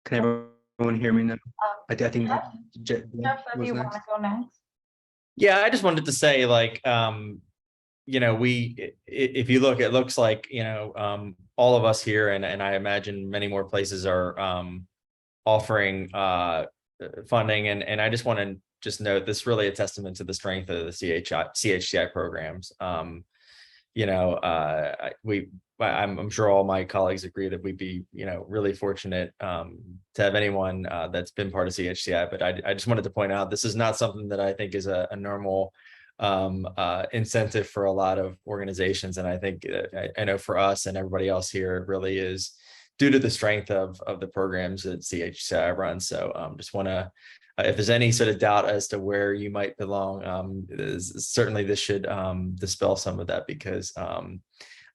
Can everyone hear me now? I think Jeff, do you want to go next? Yeah, I just wanted to say, like, you know, if you look, it looks like, you know, all of us here, and I imagine many more places are offering funding, and I just want to just note this really a testament to the strength of the CHCI programs. You know, I'm sure all my colleagues agree that we'd be, you know, really fortunate to have anyone that's been part of CHCI. But I just wanted to point out this is not something that I think is a normal incentive for a lot of organizations. And I think I know for us and everybody else here, it really is due to the strength of the programs that CHCI runs. So just want to, if there's any sort of doubt as to where you might belong, certainly this should dispel some of that, because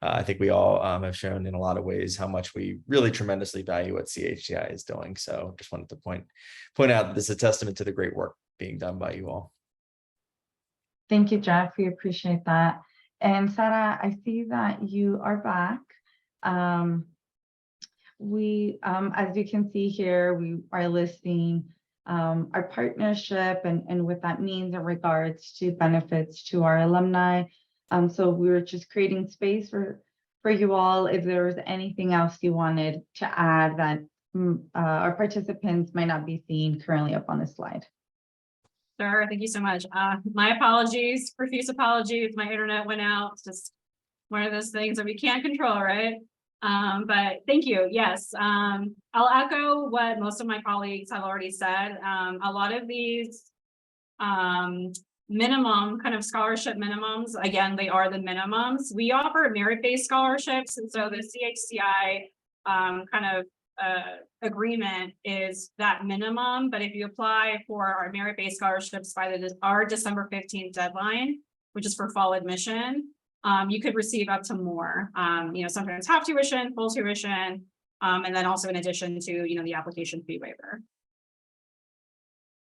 I think we all have shown in a lot of ways how much we really tremendously value what CHCI is doing. So just wanted to point out that this is a testament to the great work being done by you all. Thank you, Jeff. We appreciate that. And Sarah, I see that you are back. As you can see here, we are listing our partnership and what that means in regards to benefits to our alumni. So we were just creating space for you all if there was anything else you wanted to add that our participants might not be seeing currently up on the slide. Sure, thank you so much. My apologies, profuse apologies. My internet went out. It's just one of those things that we can't control, right? But thank you. Yes, I'll echo what most of my colleagues have already said. A lot of these minimum kind of scholarship minimums, again, they are the minimums. We offer merit-based scholarships, and so the CHCI kind of agreement is that minimum. But if you apply for our merit-based scholarships by our December 15th deadline, which is for fall admission, you could receive up to more, sometimes half tuition, full tuition, and then also in addition to, the application fee waiver.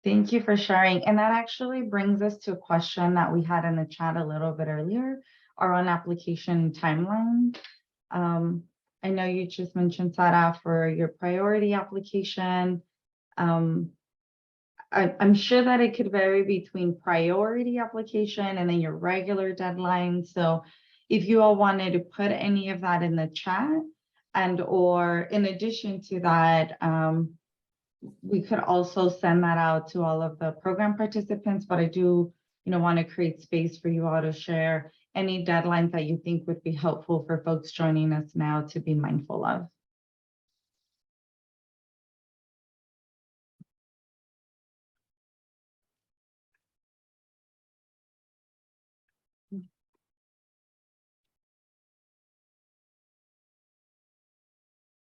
Thank you for sharing. And that actually brings us to a question that we had in the chat a little bit earlier, our own application timeline. I know you just mentioned, Sara, for your priority application. I'm sure that it could vary between priority application and then your regular deadline. So if you all wanted to put any of that in the chat, and or in addition to that, we could also send that out to all of the program participants, but I do, want to create space for you all to share any deadlines that you think would be helpful for folks joining us now to be mindful of.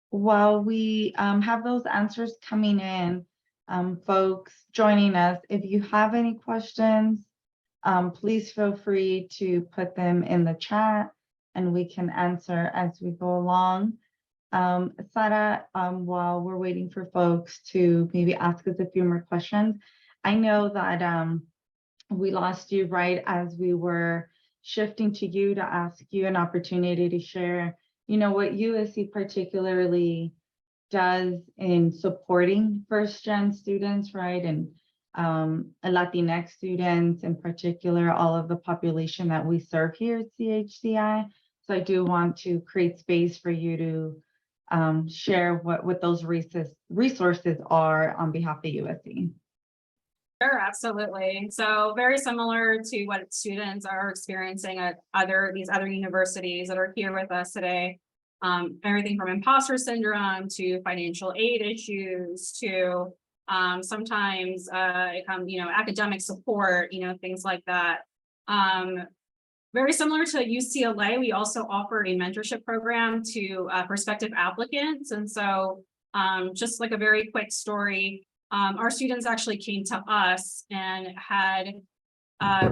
While we have those answers coming in, folks joining us, if you have any questions, please feel free to put them in the chat and we can answer as we go along. Sara, while we're waiting for folks to maybe ask us a few more questions, I know that we lost you right as we were shifting to you to ask you an opportunity to share what USC particularly does in supporting first-gen students, right? And Latinx students in particular, all of the population that we serve here at CHCI. So I do want to create space for you to share what those resources are on behalf of USC. Sure, absolutely. So very similar to what students are experiencing at these other universities that are here with us today. Everything from imposter syndrome to financial aid issues to sometimes academic support, things like that. Very similar to UCLA, we also offer a mentorship program to prospective applicants. And so just like a very quick story, our students actually came to us and had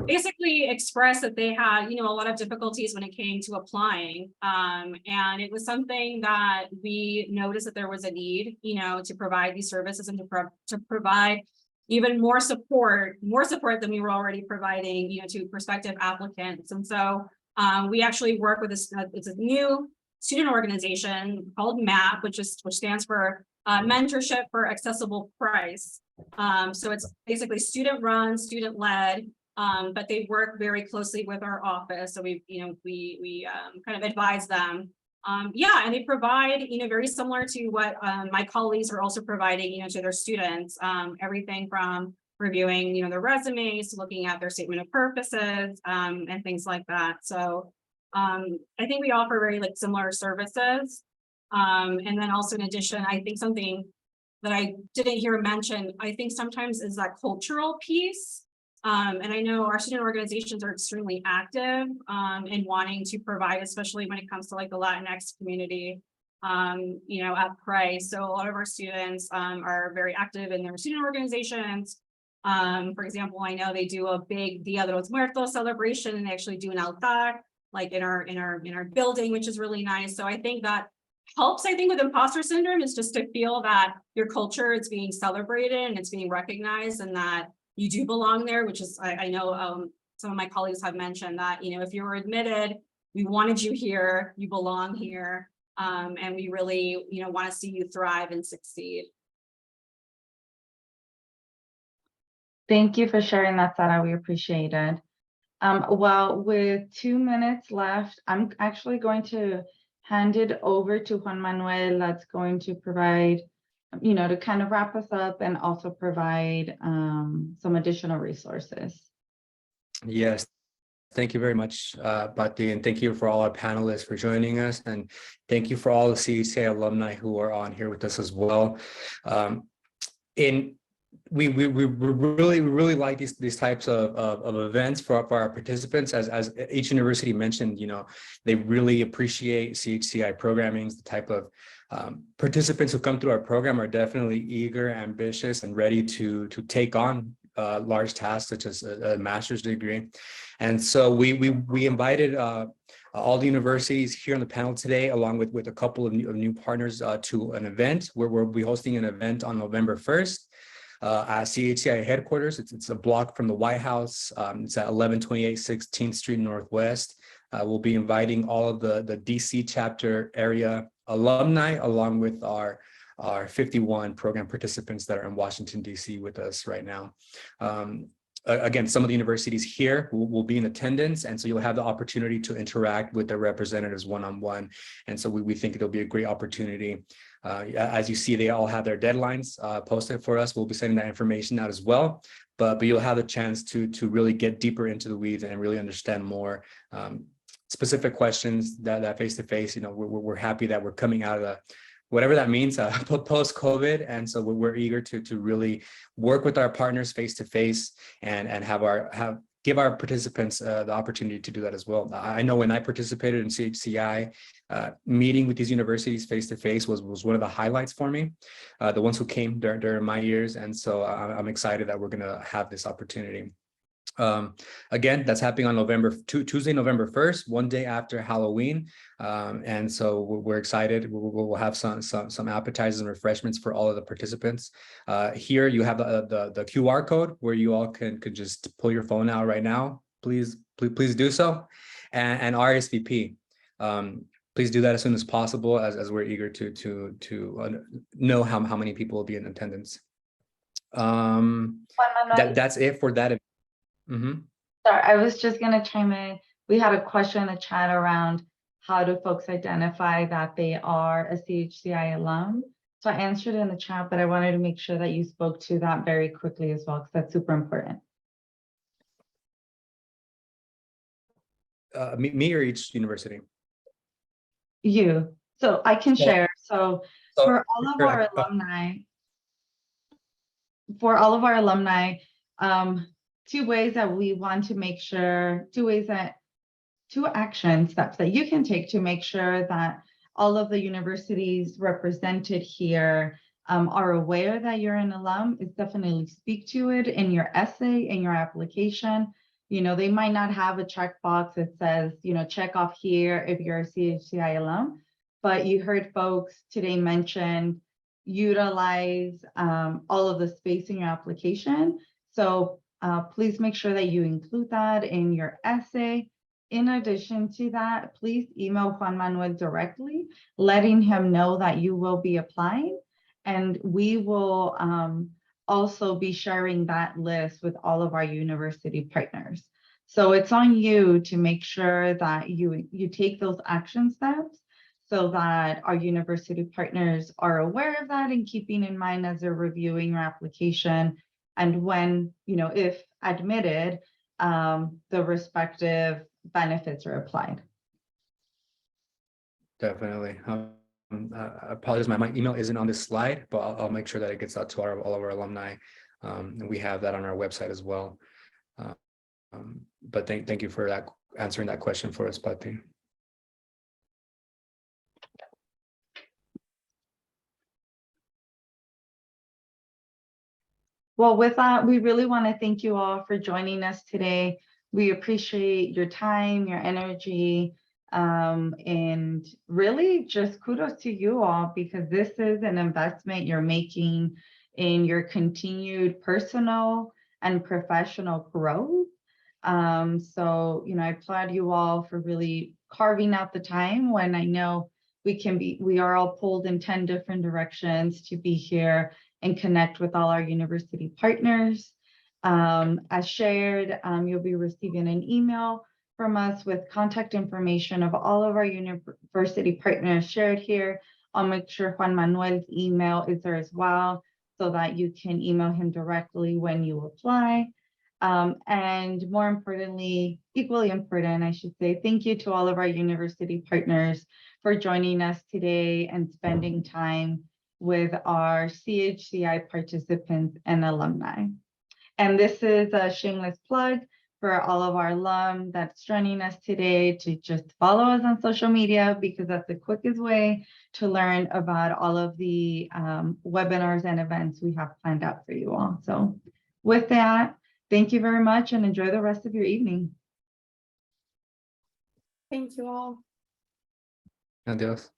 basically expressed that they had, a lot of difficulties when it came to applying. And it was something that we noticed that there was a need, to provide these services and to provide even more support than we were already providing, to prospective applicants. And so we actually work with it's a new student organization called MAP, which stands for Mentorship for Accessible Price. So it's basically student run, student led, but they work very closely with our office. So we kind of advise them. And they provide, very similar to what my colleagues are also providing, to their students, everything from reviewing, their resumes, looking at their statement of purposes, and things like that. So I think we offer very similar services. And then also in addition, I think something that I didn't hear mentioned, I think sometimes is that cultural piece. And I know our student organizations are extremely active in wanting to provide, especially when it comes to the Latinx community, at Price. So a lot of our students are very active in their student organizations. For example, I know they do a big Dia de los Muertos celebration, and they actually do an altar in our building, which is really nice. So I think that helps, with imposter syndrome, is just to feel that your culture is being celebrated and it's being recognized and that you do belong there, which is, I know some of my colleagues have mentioned that, if you were admitted, we wanted you here, you belong here, and we really, want to see you thrive and succeed. Thank you for sharing that, Sara. We appreciate it. Well, with 2 minutes left, I'm actually going to hand it over to Juan Manuel. That's going to provide, to kind of wrap us up and also provide some additional resources. Yes, thank you very much, Bati, and thank you for all our panelists for joining us, and thank you for all the CHCI alumni who are on here with us as well. We really like these types of events for our participants. As each university mentioned, they really appreciate CHCI programming. The type of participants who come through our program are definitely eager, ambitious, and ready to take on large tasks such as a master's degree. And so we invited all the universities here on the panel today, along with a couple of new partners to an event where we'll be hosting an event on November 1st. At CHCI headquarters. It's a block from the White House. It's at 1128 16th Street Northwest. We'll be inviting all of the DC chapter area alumni, along with our 51 program participants that are in Washington, DC with us right now. Again, some of the universities here will be in attendance, and so you'll have the opportunity to interact with the representatives one-on-one. And so we think it'll be a great opportunity. As you see, they all have their deadlines posted for us. We'll be sending that information out as well, but you'll have the chance to really get deeper into the weeds and really understand more specific questions that face-to-face. You know, we're happy that we're coming out of whatever that means, post-COVID. And so we're eager to really work with our partners face-to-face and give our participants the opportunity to do that as well. I know when I participated in CHCI, meeting with these universities face-to-face was one of the highlights for me, the ones who came during my years. And so I'm excited that we're gonna have this opportunity. Again, that's happening on Tuesday, November 1st, one day after Halloween. And so we're excited. We'll have some appetizers and refreshments for all of the participants. Here you have the QR code where you all could just pull your phone out right now. Please do so. And RSVP. Please do that as soon as possible, as we're eager to know how many people will be in attendance. That's it for that. Mm-hmm. Sorry, I was just going to chime in. We had a question in the chat around how do folks identify that they are a CHCI alum. So I answered in the chat, but I wanted to make sure that you spoke to that very quickly as well, because that's super important. Me or each university? You. So I can share. So for all of our alumni, two action steps that you can take to make sure that all of the universities represented here are aware that you're an alum is definitely speak to it in your essay, in your application. You know, they might not have a checkbox that says, you know, check off here if you're a CHCI alum, but you heard folks today mention utilize all of the space in your application. So please make sure that you include that in your essay. In addition to that, please email Juan Manuel directly, letting him know that you will be applying. And we will also be sharing that list with all of our university partners. So it's on you to make sure that you take those action steps so that our university partners are aware of that and keeping in mind as they're reviewing your application. And when, you know, if admitted, the respective benefits are applied. Definitely. I apologize, my email isn't on this slide, but I'll make sure that it gets out to all of our alumni. And we have that on our website as well. But thank you for answering that question for us, Pati. Well, with that, we really want to thank you all for joining us today. We appreciate your time, your energy, and really just kudos to you all, because this is an investment you're making in your continued personal and professional growth. So, you know, I applaud you all for really carving out the time when I know we are all pulled in 10 different directions to be here and connect with all our university partners. As shared, you'll be receiving an email from us with contact information of all of our university partners shared here. I'll make sure Juan Manuel's email is there as well, so that you can email him directly when you apply. And more importantly, equally important, I should say, thank you to all of our university partners for joining us today and spending time with our CHCI participants and alumni. And this is a shameless plug for all of our alum that's joining us today to just follow us on social media, because that's the quickest way to learn about all of the webinars and events we have planned out for you all. So With that, thank you very much and enjoy the rest of your evening. Thank you all. Adios.